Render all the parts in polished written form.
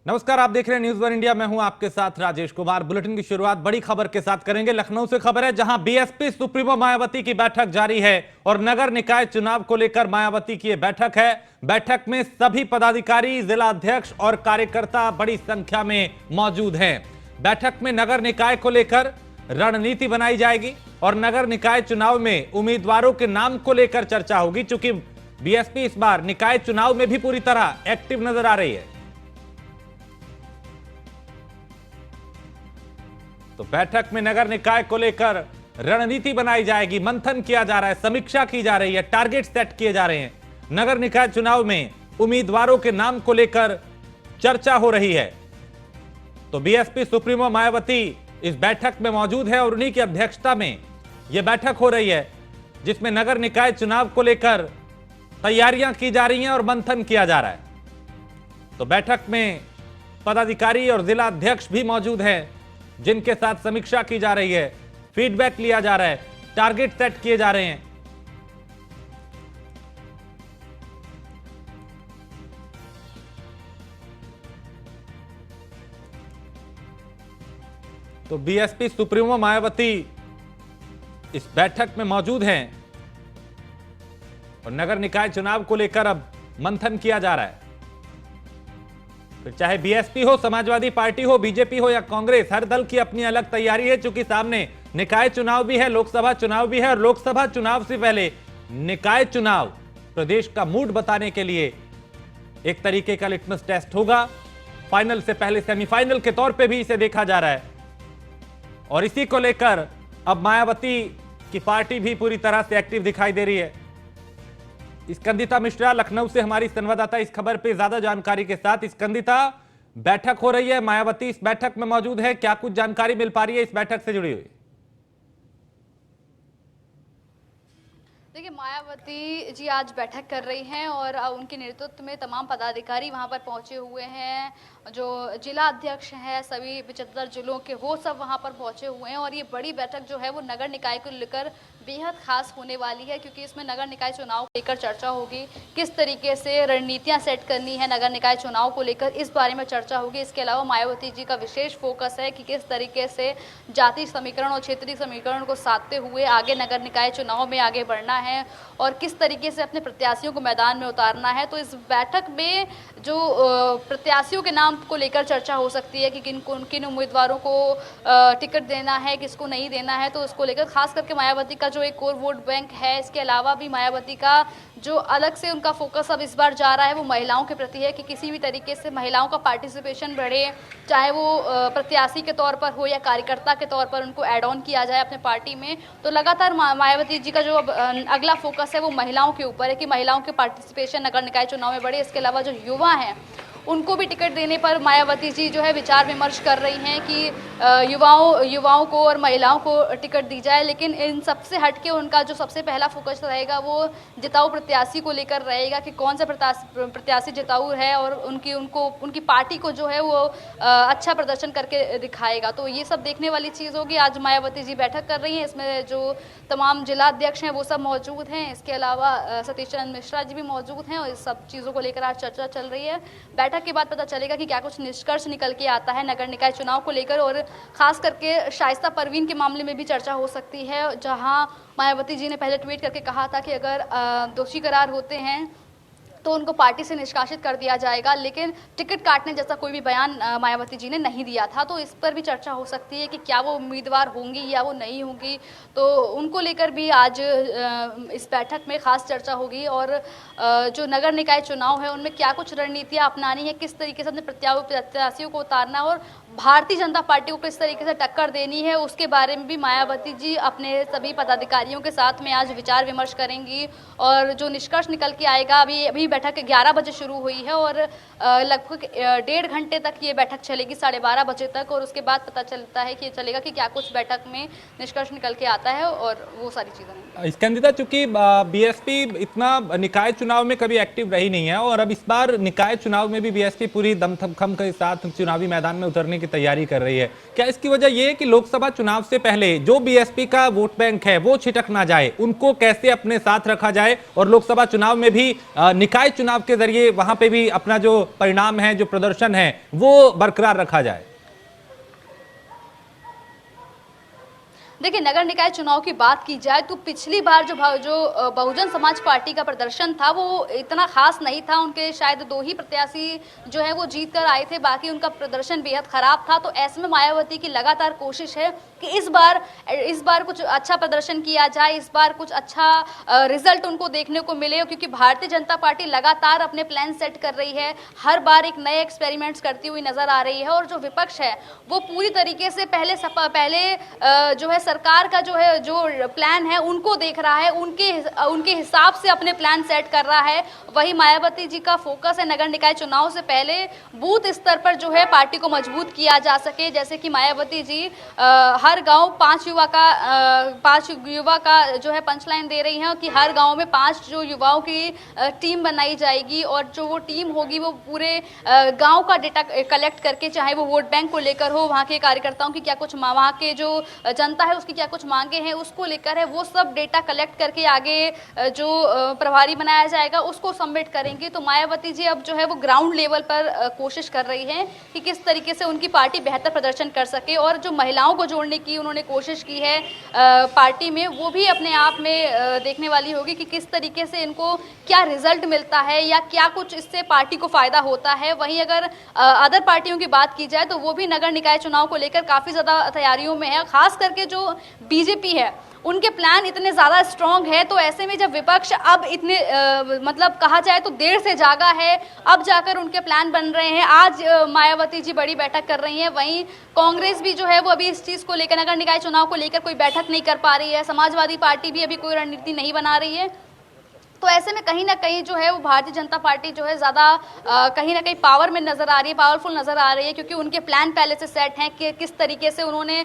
नमस्कार, आप देख रहे हैं न्यूज़ वन इंडिया। मैं हूं आपके साथ राजेश कुमार। बुलेटिन की शुरुआत बड़ी खबर के साथ करेंगे। लखनऊ से खबर है, जहां बीएसपी सुप्रीमो मायावती की बैठक जारी है और नगर निकाय चुनाव को लेकर मायावती की यह बैठक है। बैठक में सभी पदाधिकारी, जिला अध्यक्ष और कार्यकर्ता बड़ी संख्या में मौजूद हैं। बैठक में नगर निकाय को लेकर रणनीति बनाई जाएगी और नगर निकाय चुनाव में उम्मीदवारों के नाम को लेकर चर्चा होगी। चूंकि बीएसपी इस बार निकाय चुनाव में भी पूरी तरह एक्टिव नजर आ रही है, तो बैठक में नगर निकाय को लेकर रणनीति बनाई जाएगी, मंथन किया जा रहा है, समीक्षा की जा रही है, टारगेट सेट किए जा रहे हैं। नगर निकाय चुनाव में उम्मीदवारों के नाम को लेकर चर्चा हो रही है। तो बीएसपी सुप्रीमो मायावती इस बैठक में मौजूद है और उन्हीं की अध्यक्षता में यह बैठक हो रही है, जिसमें नगर निकाय चुनाव को लेकर तैयारियां की जा रही हैं और मंथन किया जा रहा है। तो बैठक में पदाधिकारी और जिला अध्यक्ष भी मौजूद हैं, जिनके साथ समीक्षा की जा रही है, फीडबैक लिया जा रहा है, टारगेट सेट किए जा रहे हैं। तो बीएसपी सुप्रीमो मायावती इस बैठक में मौजूद हैं और नगर निकाय चुनाव को लेकर अब मंथन किया जा रहा है। फिर चाहे बीएसपी हो, समाजवादी पार्टी हो, बीजेपी हो या कांग्रेस, हर दल की अपनी अलग तैयारी है। चूंकि सामने निकाय चुनाव भी है, लोकसभा चुनाव भी है और लोकसभा चुनाव से पहले निकाय चुनाव प्रदेश का मूड बताने के लिए एक तरीके का लिटमस टेस्ट होगा। फाइनल से पहले सेमीफाइनल के तौर पे भी इसे देखा जा रहा है और इसी को लेकर अब मायावती की पार्टी भी पूरी तरह से एक्टिव दिखाई दे रही है। स्कंदिता मिश्रा लखनऊ से हमारी संवाददाता इस खबर पे ज्यादा जानकारी के साथ। स्कंदिता, बैठक हो रही है, मायावती इस बैठक में मौजूद है, क्या कुछ जानकारी मिल पा रही है इस बैठक से जुड़ी हुई? देखिए, मायावती जी आज बैठक कर रही हैं और उनके नेतृत्व में तमाम पदाधिकारी वहां पर पहुंचे हुए हैं। जो जिला अध्यक्ष हैं सभी 75 जिलों के, वो सब वहां पर पहुंचे हुए हैं और ये बड़ी बैठक जो है वो नगर निकाय को लेकर बेहद खास होने वाली है, क्योंकि इसमें नगर निकाय चुनाव को लेकर चर्चा होगी, किस तरीके से रणनीतियां सेट करनी है नगर निकाय चुनाव को लेकर, इस बारे में चर्चा होगी। इसके अलावा मायावती जी का विशेष फोकस है कि किस तरीके से जातीय समीकरण और क्षेत्रीय समीकरण को साधते हुए आगे नगर निकाय चुनाव में आगे बढ़ना है और किस तरीके से अपने प्रत्याशियों को मैदान में उतारना है। तो इस बैठक में जो प्रत्याशियों के नाम को लेकर चर्चा हो सकती है कि किन उम्मीदवारों को टिकट देना है, किसको नहीं देना है, तो इसको लेकर खास करके मायावती का जो एक कोर वोट बैंक है, इसके अलावा भी मायावती का जो अलग से उनका फोकस अब इस बार जा रहा है वो महिलाओं के प्रति है कि किसी भी तरीके से महिलाओं का पार्टिसिपेशन बढ़े, चाहे वो प्रत्याशी के तौर पर हो या कार्यकर्ता के तौर पर उनको ऐड ऑन किया जाए अपने पार्टी में। तो लगातार मायावती जी का जो अब अगला फोकस है वो महिलाओं के ऊपर है कि महिलाओं के पार्टिसिपेशन नगर निकाय चुनाव में बढ़े। इसके अलावा जो युवा हैं उनको भी टिकट देने पर मायावती जी जो है विचार विमर्श कर रही हैं कि युवाओं को और महिलाओं को टिकट दी जाए। लेकिन इन सबसे हटके उनका जो सबसे पहला फोकस रहेगा वो जिताऊ प्रत्याशी को लेकर रहेगा कि कौन सा प्रत्याशी जिताऊ है और उनकी पार्टी को जो है वो अच्छा प्रदर्शन करके दिखाएगा। तो ये सब देखने वाली चीज़ होगी। आज मायावती जी बैठक कर रही हैं, इसमें जो तमाम जिला अध्यक्ष हैं वो सब मौजूद हैं। इसके अलावा सतीश चंद्र मिश्रा जी भी मौजूद हैं और इस सब चीज़ों को लेकर आज चर्चा चल रही है। बैठक के बाद पता चलेगा कि क्या कुछ निष्कर्ष निकल के आता है नगर निकाय चुनाव को लेकर और खास करके शाइस्ता परवीन के मामले में भी चर्चा हो सकती है, जहां मायावती जी ने पहले ट्वीट करके कहा था कि अगर दोषी करार होते हैं तो उनको पार्टी से निष्कासित कर दिया जाएगा, लेकिन टिकट काटने जैसा कोई भी बयान मायावती जी ने नहीं दिया था। तो इस पर भी चर्चा हो सकती है कि क्या वो उम्मीदवार होंगी या वो नहीं होंगी, तो उनको लेकर भी आज इस बैठक में खास चर्चा होगी। और जो नगर निकाय चुनाव है उनमें क्या कुछ रणनीतियाँ अपनानी है, किस तरीके से अपने प्रत्याशियों को उतारना और भारतीय जनता पार्टी को किस तरीके से टक्कर देनी है, उसके बारे में भी मायावती जी अपने सभी पदाधिकारियों के साथ में आज विचार विमर्श करेंगी। और जो निष्कर्ष निकल के आएगा, अभी बैठक 11 बजे शुरू हुई है और लगभग 1.5 घंटे तक ये बैठक चलेगी, 12:30 बजे तक, और उसके बाद पता चलता है कि चलेगा कि क्या कुछ बैठक में निष्कर्ष निकल के आता है और वो सारी चीज़ें। स्कंदिता, चूंकि बीएसपी इतना निकाय चुनाव में कभी एक्टिव रही नहीं है और अब इस बार निकाय चुनाव में भी बीएसपी पूरी दमखम के साथ चुनावी मैदान में उतरने की तैयारी कर रही है, क्या इसकी वजह यह है कि लोकसभा चुनाव से पहले जो बीएसपी का वोट बैंक है वो छिटक ना जाए, उनको कैसे अपने साथ रखा जाए और लोकसभा चुनाव में भी निकाय निकाय चुनाव के जरिए वहां पे भी अपना जो परिणाम है, जो प्रदर्शन है, वो बरकरार रखा जाए? देखिए, नगर निकाय चुनाव की बात की जाए तो पिछली बार जो बहुजन समाज पार्टी का प्रदर्शन था वो इतना खास नहीं था। उनके शायद 2 ही प्रत्याशी जो है वो जीत कर आए थे, बाकी उनका प्रदर्शन बेहद खराब था। तो ऐसे में मायावती की लगातार कोशिश है कि इस बार कुछ अच्छा प्रदर्शन किया जाए, इस बार कुछ अच्छा रिजल्ट उनको देखने को मिले, क्योंकि भारतीय जनता पार्टी लगातार अपने प्लान सेट कर रही है, हर बार एक नए एक्सपेरिमेंट्स करती हुई नजर आ रही है। और जो विपक्ष है वो पूरी तरीके से पहले जो है सरकार का जो प्लान है उनको देख रहा है, उनके हिसाब से अपने प्लान सेट कर रहा है। वही मायावती जी का फोकस है नगर निकाय चुनाव से पहले बूथ स्तर पर जो है पार्टी को मजबूत किया जा सके। जैसे कि मायावती जी हर गांव 5 युवा का जो है पंचलाइन दे रही हैं कि हर गांव में 5 जो युवाओं की टीम बनाई जाएगी, और जो वो टीम होगी वो पूरे गांव का डेटा कलेक्ट करके, चाहे वो वोट बैंक को लेकर हो, वहाँ के कार्यकर्ताओं की क्या कुछ, वहाँ के जो जनता है उसकी क्या कुछ मांगे हैं उसको लेकर है, वो सब डेटा कलेक्ट करके आगे जो प्रभारी बनाया जाएगा उसको सबमिट करेंगे। तो मायावती जी अब जो है वो ग्राउंड लेवल पर कोशिश कर रही हैं कि किस तरीके से उनकी पार्टी बेहतर प्रदर्शन कर सके, और जो महिलाओं को जोड़ने की उन्होंने कोशिश की है पार्टी में, वो भी अपने आप में देखने वाली होगी कि किस तरीके से इनको क्या रिजल्ट मिलता है या क्या कुछ इससे पार्टी को फायदा होता है। वहीं अगर अदर पार्टियों की बात की जाए तो वो भी नगर निकाय चुनाव को लेकर काफी ज्यादा तैयारियों में है। खास करके जो बीजेपी है उनके प्लान इतने ज़्यादा स्ट्रॉन्ग है, तो ऐसे में जब विपक्ष अब इतने मतलब कहा जाए तो देर से जागा है, अब जाकर उनके प्लान बन रहे हैं। आज मायावती जी बड़ी बैठक कर रही हैं, वहीं कांग्रेस भी जो है वो अभी इस चीज़ को लेकर, नगर निकाय चुनाव को लेकर कोई बैठक नहीं कर पा रही है। समाजवादी पार्टी भी अभी कोई रणनीति नहीं बना रही है। तो ऐसे में कहीं ना कहीं जो है वो भारतीय जनता पार्टी जो है ज़्यादा कहीं ना कहीं पावर में नज़र आ रही है, पावरफुल नज़र आ रही है, क्योंकि उनके प्लान पहले से सेट हैं कि किस तरीके से उन्होंने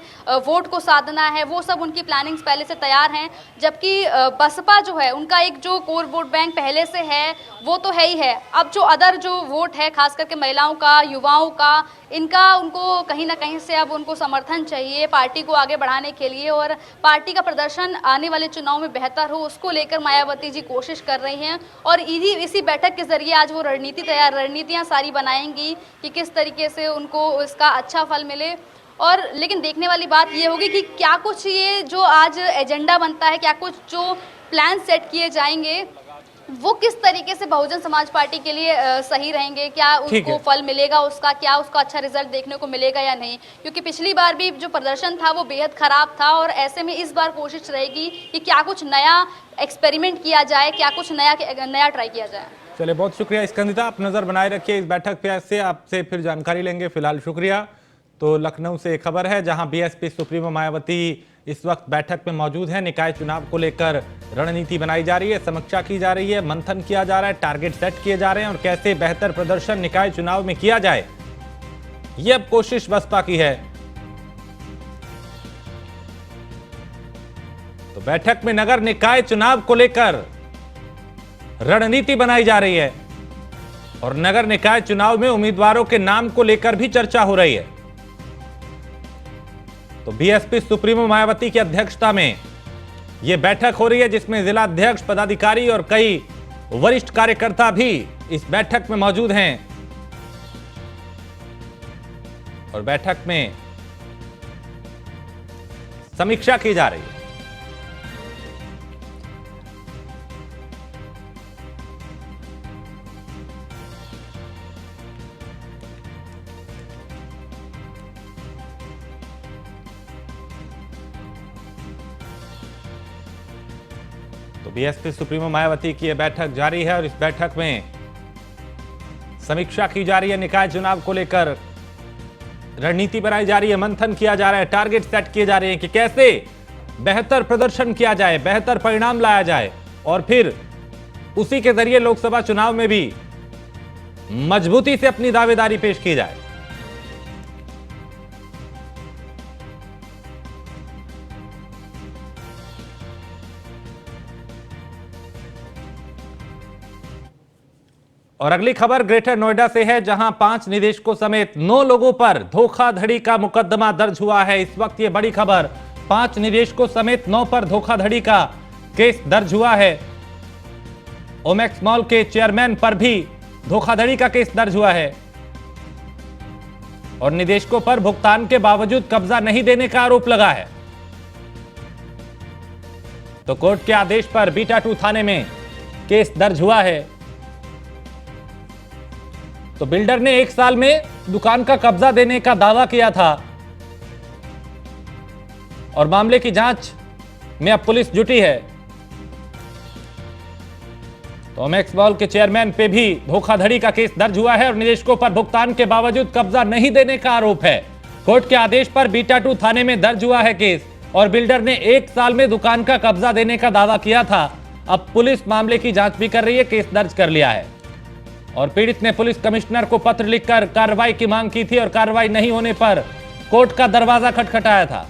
वोट को साधना है, वो सब उनकी प्लानिंग्स पहले से तैयार हैं। जबकि बसपा जो है उनका एक जो कोर वोट बैंक पहले से है वो तो है ही है, अब जो अदर जो वोट है खास करके महिलाओं का, युवाओं का, इनका उनको कहीं ना कहीं से अब उनको समर्थन चाहिए पार्टी को आगे बढ़ाने के लिए, और पार्टी का प्रदर्शन आने वाले चुनाव में बेहतर हो उसको लेकर मायावती जी कोशिश कर रही हैं। और इसी बैठक के जरिए आज वो रणनीतियां सारी बनाएंगी कि किस तरीके से उनको इसका अच्छा फल मिले। और लेकिन देखने वाली बात ये होगी कि क्या कुछ ये जो आज एजेंडा बनता है, क्या कुछ जो प्लान सेट किए जाएंगे वो किस तरीके से बहुजन समाज पार्टी के लिए सही रहेंगे, क्या उसको फल मिलेगा उसका, क्या उसका अच्छा रिजल्ट देखने को मिलेगा या नहीं। क्योंकि पिछली बार भी जो प्रदर्शन था वो बेहद खराब था, और ऐसे में इस बार कोशिश रहेगी कि क्या कुछ नया एक्सपेरिमेंट किया जाए, क्या कुछ नया ट्राई किया जाए। चलिए, बहुत शुक्रिया स्कंदिता, आप नजर बनाए रखिए इस बैठक पे, से आपसे फिर जानकारी लेंगे। फिलहाल शुक्रिया। तो लखनऊ से खबर है जहां बीएसपी सुप्रीमो मायावती इस वक्त बैठक में मौजूद है। निकाय चुनाव को लेकर रणनीति बनाई जा रही है, समीक्षा की जा रही है, मंथन किया जा रहा है, टारगेट सेट किए जा रहे हैं और कैसे बेहतर प्रदर्शन निकाय चुनाव में किया जाए, ये अब कोशिश बसपा की है। तो बैठक में नगर निकाय चुनाव को लेकर रणनीति बनाई जा रही है और नगर निकाय चुनाव में उम्मीदवारों के नाम को लेकर भी चर्चा हो रही है। तो बीएसपी सुप्रीमो मायावती की अध्यक्षता में यह बैठक हो रही है, जिसमें जिला अध्यक्ष, पदाधिकारी और कई वरिष्ठ कार्यकर्ता भी इस बैठक में मौजूद हैं और बैठक में समीक्षा की जा रही है। तो बीएसपी सुप्रीमो मायावती की यह बैठक जारी है और इस बैठक में समीक्षा की जा रही है, निकाय चुनाव को लेकर रणनीति बनाई जा रही है, मंथन किया जा रहा है, टारगेट सेट किए जा रहे हैं कि कैसे बेहतर प्रदर्शन किया जाए, बेहतर परिणाम लाया जाए और फिर उसी के जरिए लोकसभा चुनाव में भी मजबूती से अपनी दावेदारी पेश की जाए। और अगली खबर ग्रेटर नोएडा से है, जहां 5 निदेशकों समेत 9 लोगों पर धोखाधड़ी का मुकदमा दर्ज हुआ है। इस वक्त ये बड़ी खबर, 5 निदेशकों समेत 9 पर धोखाधड़ी का केस दर्ज हुआ है। ओमेक्स मॉल के चेयरमैन पर भी धोखाधड़ी का केस दर्ज हुआ है और निदेशकों पर भुगतान के बावजूद कब्जा नहीं देने का आरोप लगा है। तो कोर्ट के आदेश पर बीटा 2 थाने में केस दर्ज हुआ है। तो बिल्डर ने 1 साल में दुकान का कब्जा देने का दावा किया था और मामले की जांच में अब पुलिस जुटी है। तो ओमेक्स मॉल के चेयरमैन पे भी धोखाधड़ी का केस दर्ज हुआ है और निदेशकों पर भुगतान के बावजूद कब्जा नहीं देने का आरोप है। कोर्ट के आदेश पर बीटा 2 थाने में दर्ज हुआ है केस और बिल्डर ने 1 साल में दुकान का कब्जा देने का दावा किया था। अब पुलिस मामले की जांच भी कर रही है, केस दर्ज कर लिया है और पीड़ित ने पुलिस कमिश्नर को पत्र लिखकर कार्रवाई की मांग की थी और कार्रवाई नहीं होने पर कोर्ट का दरवाजा खटखटाया था।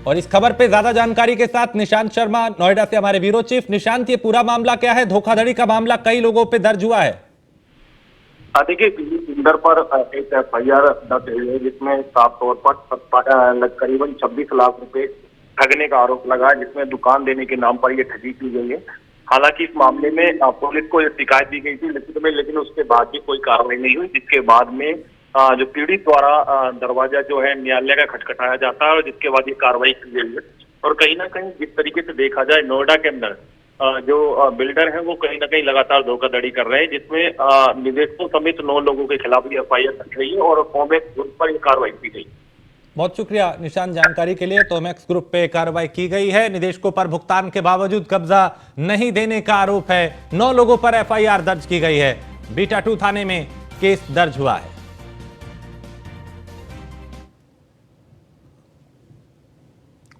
और इस खबर पे ज्यादा जानकारी के साथ निशांत शर्मा नोएडा से हमारे ब्यूरो चीफ। निशांत, ये पूरा मामला क्या है? धोखाधड़ी का मामला कई लोगों पे दर्ज हुआ है। देखिए, बिल्डर पर एक FIR दर्ज हुई है जिसमें साफ तौर पर करीबन 26 लाख रुपए ठगने का आरोप लगा है, जिसमें दुकान देने के नाम पर ये ठगी की गई है। हालांकि इस मामले में पुलिस को शिकायत दी गई थी लेकिन उसके बाद भी कोई कार्रवाई नहीं हुई, जिसके बाद में जो पीड़ित द्वारा दरवाजा जो है न्यायालय का खटखटाया जाता है और जिसके बाद ये कार्रवाई की गई है। और कहीं ना कहीं जिस तरीके से देखा जाए, नोएडा के अंदर जो बिल्डर है वो कहीं ना कहीं लगातार धोखाधड़ी कर रहे हैं, जिसमें निदेशकों समेत 9 लोगों के खिलाफ भी FIR दर्ज हुई है और ओमेक्स ग्रुप पर कार्रवाई की गई। बहुत शुक्रिया निशांत जानकारी के लिए। तो ओमेक्स ग्रुप पे कार्रवाई की गई है। निदेशकों पर भुगतान के बावजूद कब्जा नहीं देने का आरोप है। 9 लोगों पर FIR दर्ज की गई है। बीटा 2 थाने में केस दर्ज हुआ है।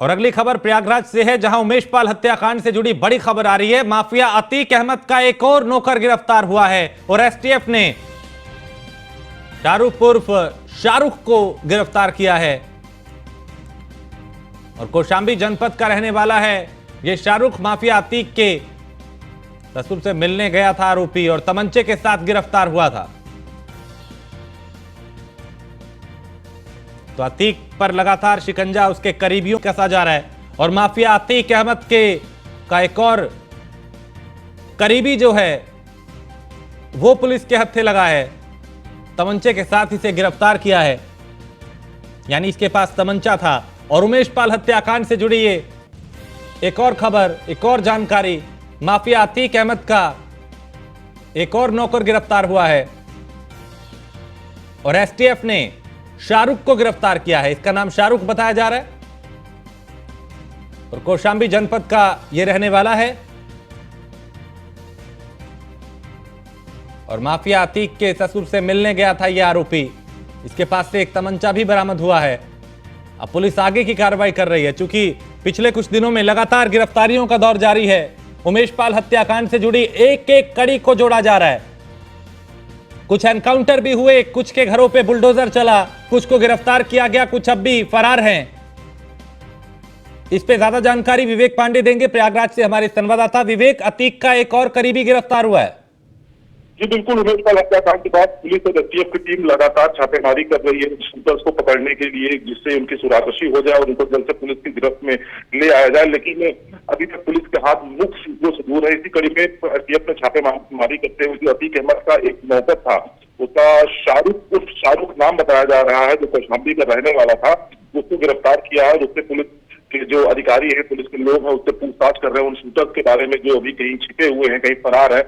और अगली खबर प्रयागराज से है, जहां उमेश पाल हत्याकांड से जुड़ी बड़ी खबर आ रही है। माफिया अतीक अहमद का एक और नौकर गिरफ्तार हुआ है और STF ने शाहरुख उर्फ शाहरुख को गिरफ्तार किया है और कौशांबी जनपद का रहने वाला है। यह शाहरुख माफिया अतीक के ससुर से मिलने गया था आरोपी और तमंचे के साथ गिरफ्तार हुआ था। तो अतीक पर लगातार शिकंजा उसके करीबियों कसा जा रहा है और माफिया अतीक अहमद का एक और करीबी जो है वो पुलिस के हत्थे लगा है। तमंचे के साथ इसे गिरफ्तार किया है, यानी इसके पास तमंचा था। और उमेश पाल हत्याकांड से जुड़ी ये एक और खबर, एक और जानकारी, माफिया अतीक अहमद का एक और नौकर गिरफ्तार हुआ है और STF ने शाहरुख को गिरफ्तार किया है। इसका नाम शाहरुख बताया जा रहा है और कौशांबी जनपद का यह रहने वाला है और माफिया अतीक के ससुर से मिलने गया था यह आरोपी। इसके पास से एक तमंचा भी बरामद हुआ है। अब पुलिस आगे की कार्रवाई कर रही है। चूंकि पिछले कुछ दिनों में लगातार गिरफ्तारियों का दौर जारी है, उमेश पाल हत्याकांड से जुड़ी एक एक कड़ी को जोड़ा जा रहा है। कुछ एनकाउंटर भी हुए, कुछ के घरों पे बुलडोजर चला, कुछ को गिरफ्तार किया गया, कुछ अब भी फरार हैं। इस पे ज्यादा जानकारी विवेक पांडे देंगे प्रयागराज से हमारे संवाददाता। विवेक, अतीक का एक और करीबी गिरफ्तार हुआ है। जी बिल्कुल, उमेश पाल हत्याकांड के बाद पुलिस और STF की टीम लगातार छापेमारी कर रही है शूटर्स को पकड़ने के लिए, जिससे उनकी सुरागशी हो जाए और उनको जल्द से पुलिस की गिरफ्त में ले आया जाए। लेकिन अभी तक पुलिस के हाथ मुख्य सूत्रों से दूर है। इसी कड़ी में STF ने छापेमारी करते हुए जो अतीक अहमद का एक नौकर था, उसका शाहरुख नाम बताया जा रहा है, जो कौशांबी का रहने वाला था, उसको गिरफ्तार किया है और उससे पुलिस के जो अधिकारी है, पुलिस के लोग हैं, उससे पूछताछ कर रहे हैं उन शूटर्स के बारे में जो अभी कहीं छिपे हुए हैं, कहीं फरार है।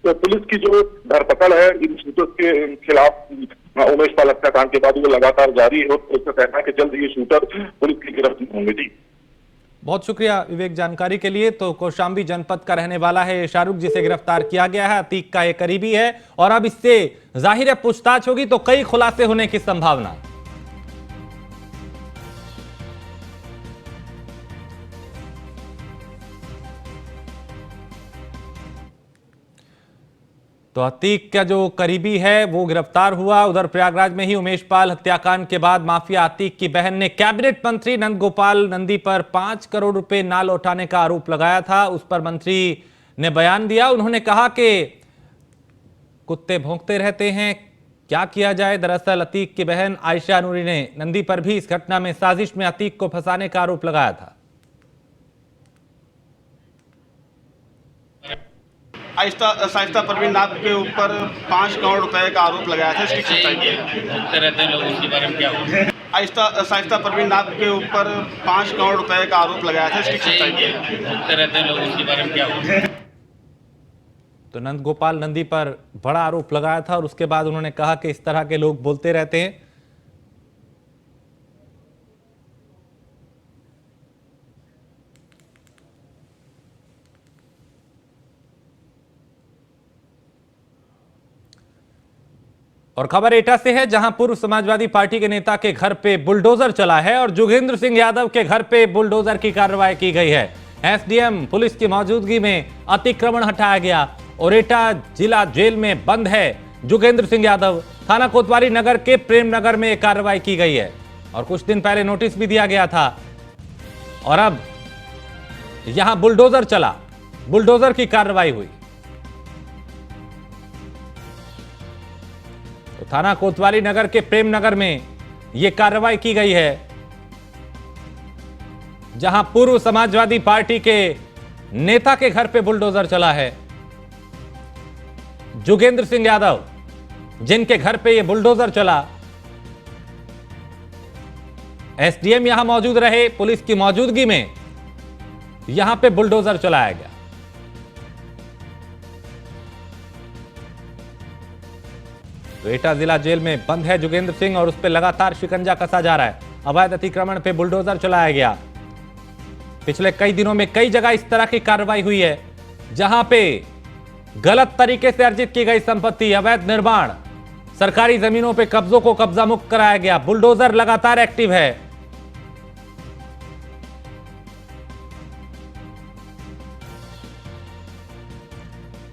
तो पुलिस की जो धरपकड़ है इन शूटर्स के खिलाफ उमेश पाल हत्याकांड के बाद वो लगातार जारी है और पुलिस का कहना है कि जल्द ये शूटर पुलिस की गिरफ्त में होंगे। जी बहुत शुक्रिया विवेक जानकारी के लिए। तो कौशांबी जनपद का रहने वाला है शाहरुख, जिसे गिरफ्तार किया गया है। अतीक का एक करीबी है और अब इससे जाहिर है पूछताछ होगी तो कई खुलासे होने की संभावना। तो अतीक का जो करीबी है वो गिरफ्तार हुआ। उधर प्रयागराज में ही उमेश पाल हत्याकांड के बाद माफिया अतीक की बहन ने कैबिनेट मंत्री नंद गोपाल नंदी पर 5 करोड़ रुपए ना लौटाने का आरोप लगाया था। उस पर मंत्री ने बयान दिया। उन्होंने कहा कि कुत्ते भौंकते रहते हैं, क्या किया जाए। दरअसल अतीक की बहन आयशा नूरी ने नंदी पर भी इस घटना में साजिश में अतीक को फंसाने का आरोप लगाया था। शाइस्ता परवीन नाथ के ऊपर 5 करोड़ रुपए का आरोप लगाया था। इसकी सच्चाई रहते हैं लोग, उसके बारे में क्या हुआ? शाइस्ता परवीन नाथ के ऊपर 5 करोड़ रुपए का आरोप लगाया था। इसकी सच्चाई रहते हैं लोग, उसके बारे में क्या हुआ? तो नंद गोपाल नंदी पर बड़ा आरोप लगाया था और उसके बाद उन्होंने कहा कि इस तरह के लोग बोलते रहते हैं। और खबर एटा से है, जहां पूर्व समाजवादी पार्टी के नेता के घर पे बुलडोजर चला है और जोगेंद्र सिंह यादव के घर पे बुलडोजर की कार्रवाई की गई है। एसडीएम पुलिस की मौजूदगी में अतिक्रमण हटाया गया और एटा जिला जेल में बंद है जोगेंद्र सिंह यादव। थाना कोतवाली नगर के प्रेम नगर में कार्रवाई की गई है और कुछ दिन पहले नोटिस भी दिया गया था और अब यहां बुलडोजर चला, बुलडोजर की कार्रवाई हुई। तो थाना कोतवाली नगर के प्रेम नगर में यह कार्रवाई की गई है, जहां पूर्व समाजवादी पार्टी के नेता के घर पे बुलडोजर चला है। जोगेंद्र सिंह यादव जिनके घर पे यह बुलडोजर चला, एसडीएम यहां मौजूद रहे, पुलिस की मौजूदगी में यहां पे बुलडोजर चलाया गया। तो एटा जिला जेल में बंद है जोगेंद्र सिंह और उस पर लगातार शिकंजा कसा जा रहा है। अवैध अतिक्रमण पे बुलडोजर चलाया गया। पिछले कई दिनों में कई जगह इस तरह की कार्रवाई हुई है, जहां पे गलत तरीके से अर्जित की गई संपत्ति, अवैध निर्माण, सरकारी जमीनों पे कब्जों को कब्जा मुक्त कराया गया। बुलडोजर लगातार एक्टिव है।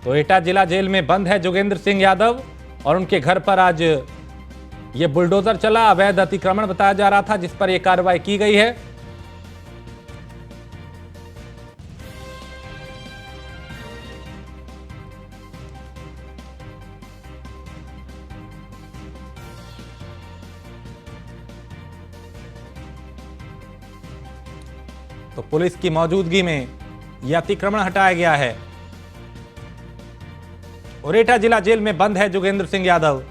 तो एटा जिला जेल में बंद है जोगेंद्र सिंह यादव और उनके घर पर आज ये बुलडोजर चला। अवैध अतिक्रमण बताया जा रहा था जिस पर यह कार्रवाई की गई है। तो पुलिस की मौजूदगी में यह अतिक्रमण हटाया गया है और एटा जिला जेल में बंद है जोगेंद्र सिंह यादव।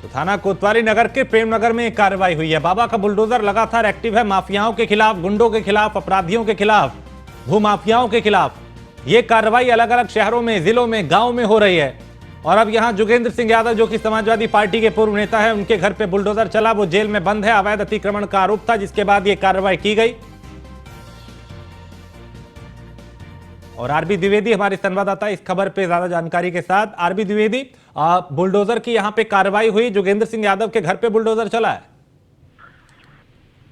तो थाना कोतवाली नगर के प्रेम नगर में कार्रवाई हुई है। बाबा का बुलडोजर लगातार एक्टिव है। माफियाओं के खिलाफ, गुंडों के खिलाफ, अपराधियों के खिलाफ, भूमाफियाओं के खिलाफ यह कार्रवाई अलग अलग शहरों में, जिलों में, गांव में हो रही है। और अब यहां जोगेंद्र सिंह यादव जो कि समाजवादी पार्टी के पूर्व नेता है, उनके घर पे बुलडोजर चला, वो जेल में बंद है। अवैध अतिक्रमण का आरोप था जिसके बाद यह कार्रवाई की गई। और आरबी द्विवेदी हमारे संवाददाता इस खबर पे ज्यादा जानकारी के साथ। आरबी द्विवेदी, बुलडोजर की यहां पे कार्रवाई हुई, जोगेंद्र सिंह यादव के घर पे बुलडोजर चला है।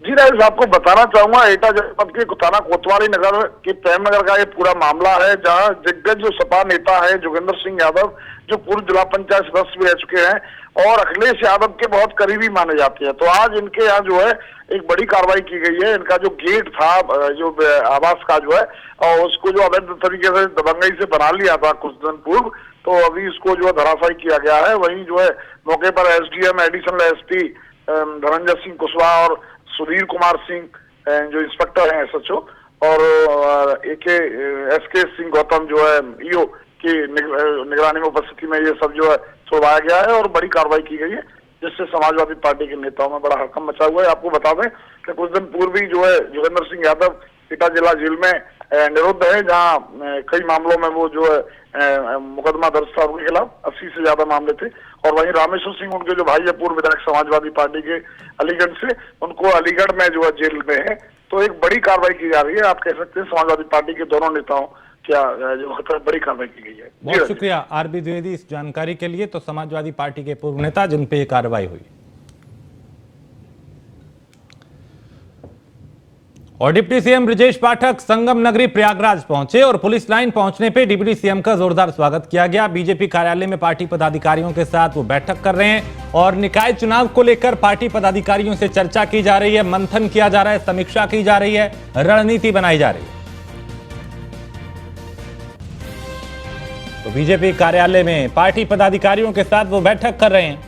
जी राजेश, आपको बताना चाहूंगा एटा जनपद के थाना कोतवाली नगर के प्रेम नगर का ये पूरा मामला है, जहां दिग्गज जो सपा नेता है जोगेंद्र सिंह यादव, जो पूर्व जिला पंचायत सदस्य भी रह चुके हैं और अखिलेश यादव के बहुत करीबी माने जाते हैं, तो आज इनके यहाँ जो है एक बड़ी कार्रवाई की गई है। इनका जो गेट था, जो आवास का जो है, और उसको जो अवैध तरीके से दबंगई से बना लिया था कुछ दिन पूर्व, तो अभी इसको जो है धराशायी किया गया है। वहीं जो है मौके पर SDM, additional SP Dhananjay Singh Kushwaha और सुधीर कुमार सिंह जो इंस्पेक्टर हैं एसएचओ, और एसके सिंह गौतम जो है ईओ की निगरानी में उपस्थिति में ये सब जो है छुड़वाया गया है और बड़ी कार्रवाई की गई है, जिससे समाजवादी पार्टी के नेताओं में बड़ा हड़कंप मचा हुआ है। आपको बता दें कि कुछ दिन पूर्व ही जो है जोगेंद्र सिंह यादव एटा जिला जेल में निरुद्ध है, जहां कई मामलों में वो जो है मुकदमा दर्ज था उनके खिलाफ, 80 से ज्यादा मामले थे। और वहीं रामेश्वर सिंह, उनके जो भाई है पूर्व विधायक समाजवादी पार्टी के अलीगढ़ से, उनको अलीगढ़ में जो है जेल में है। तो एक बड़ी कार्रवाई की जा रही है। आप कह सकते हैं समाजवादी पार्टी के दोनों नेताओं क्या जो बड़ी कार्रवाई की गई है। बहुत शुक्रिया आरबी द्विवेदी इस जानकारी के लिए। तो समाजवादी पार्टी के पूर्व नेता जिन पे कार्रवाई हुई। और डिप्टी सीएम ब्रजेश पाठक संगम नगरी प्रयागराज पहुंचे और पुलिस लाइन पहुंचने पे डिप्टी सीएम का जोरदार स्वागत किया गया। बीजेपी कार्यालय में पार्टी पदाधिकारियों के साथ वो बैठक कर रहे हैं और निकाय चुनाव को लेकर पार्टी पदाधिकारियों से चर्चा की जा रही है, मंथन किया जा रहा है, समीक्षा की जा रही है, रणनीति बनाई जा रही है। तो बीजेपी कार्यालय में पार्टी पदाधिकारियों के साथ वो बैठक कर रहे हैं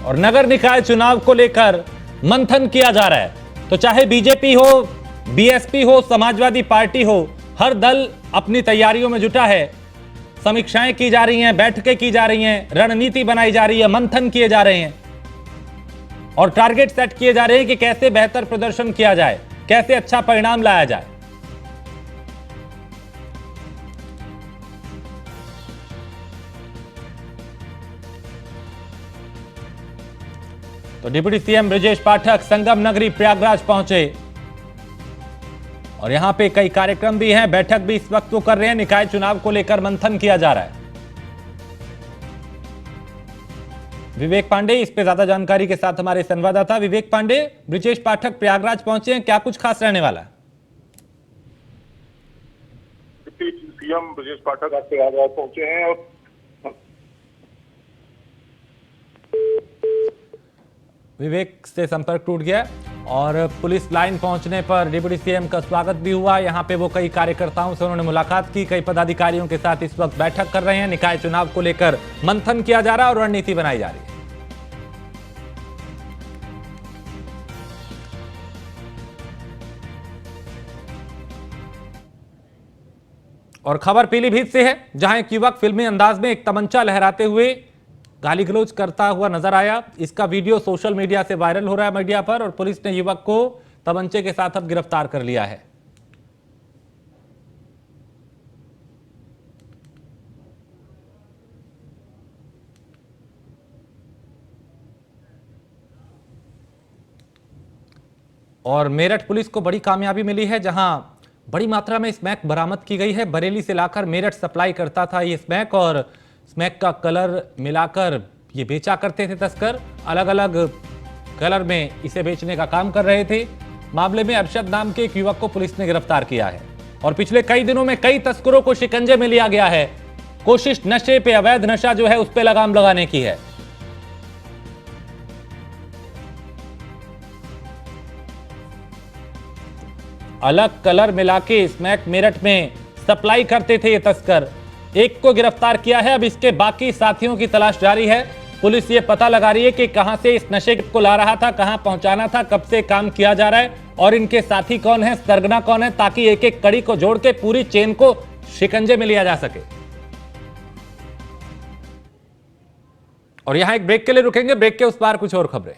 और नगर निकाय चुनाव को लेकर मंथन किया जा रहा है। तो चाहे बीजेपी हो, बीएसपी हो, समाजवादी पार्टी हो, हर दल अपनी तैयारियों में जुटा है। समीक्षाएं की जा रही हैं, बैठकें की जा रही हैं, रणनीति बनाई जा रही है, मंथन किए जा रहे हैं और टारगेट सेट किए जा रहे हैं कि कैसे बेहतर प्रदर्शन किया जाए, कैसे अच्छा परिणाम लाया जाए। तो डिप्टी सीएम ब्रजेश पाठक संगम नगरी प्रयागराज पहुंचे और यहां पे कई कार्यक्रम भी हैं, बैठक भी इस वक्त वो कर रहे हैं। निकाय चुनाव को लेकर मंथन किया जा रहा है। विवेक पांडे इस पे ज्यादा जानकारी के साथ हमारे संवाददाता विवेक पांडे, ब्रजेश पाठक प्रयागराज पहुंचे हैं, क्या कुछ खास रहने वाला है? सीएम ब्रजेश पाठक आज प्रयागराज पहुंचे हैं और विवेक से संपर्क टूट गया और पुलिस लाइन पहुंचने पर डिप्टी सीएम का स्वागत भी हुआ। यहां पे वो कई कार्यकर्ताओं से उन्होंने मुलाकात की, कई पदाधिकारियों के साथ इस वक्त बैठक कर रहे हैं। निकाय चुनाव को लेकर मंथन किया जा रहा है और रणनीति बनाई जा रही है। और खबर पीलीभीत से है, जहां एक युवक फिल्मी अंदाज में एक तमंचा लहराते हुए गाली गलौज करता हुआ नजर आया। इसका वीडियो सोशल मीडिया से वायरल हो रहा है मीडिया पर और पुलिस ने युवक को तमंचे के साथ अब गिरफ्तार कर लिया है। और मेरठ पुलिस को बड़ी कामयाबी मिली है, जहां बड़ी मात्रा में स्मैक बरामद की गई है। बरेली से लाकर मेरठ सप्लाई करता था ये स्मैक और स्मैक का कलर मिलाकर ये बेचा करते थे तस्कर। अलग अलग कलर में इसे बेचने का काम कर रहे थे। मामले में अरशद नाम के एक युवक को पुलिस ने गिरफ्तार किया है और पिछले कई दिनों में कई तस्करों को शिकंजे में लिया गया है। कोशिश नशे पे, अवैध नशा जो है उस पे लगाम लगाने की है। अलग कलर मिला के स्मैक मेरठ में सप्लाई करते थे ये तस्कर। एक को गिरफ्तार किया है, अब इसके बाकी साथियों की तलाश जारी है। पुलिस ये पता लगा रही है कि कहां से इस नशे को ला रहा था, कहां पहुंचाना था, कब से काम किया जा रहा है और इनके साथी कौन है, सरगना कौन है, ताकि एक एक कड़ी को जोड़ के पूरी चेन को शिकंजे में लिया जा सके। और यहां एक ब्रेक के लिए रुकेंगे, ब्रेक के उस पार कुछ और खबरें।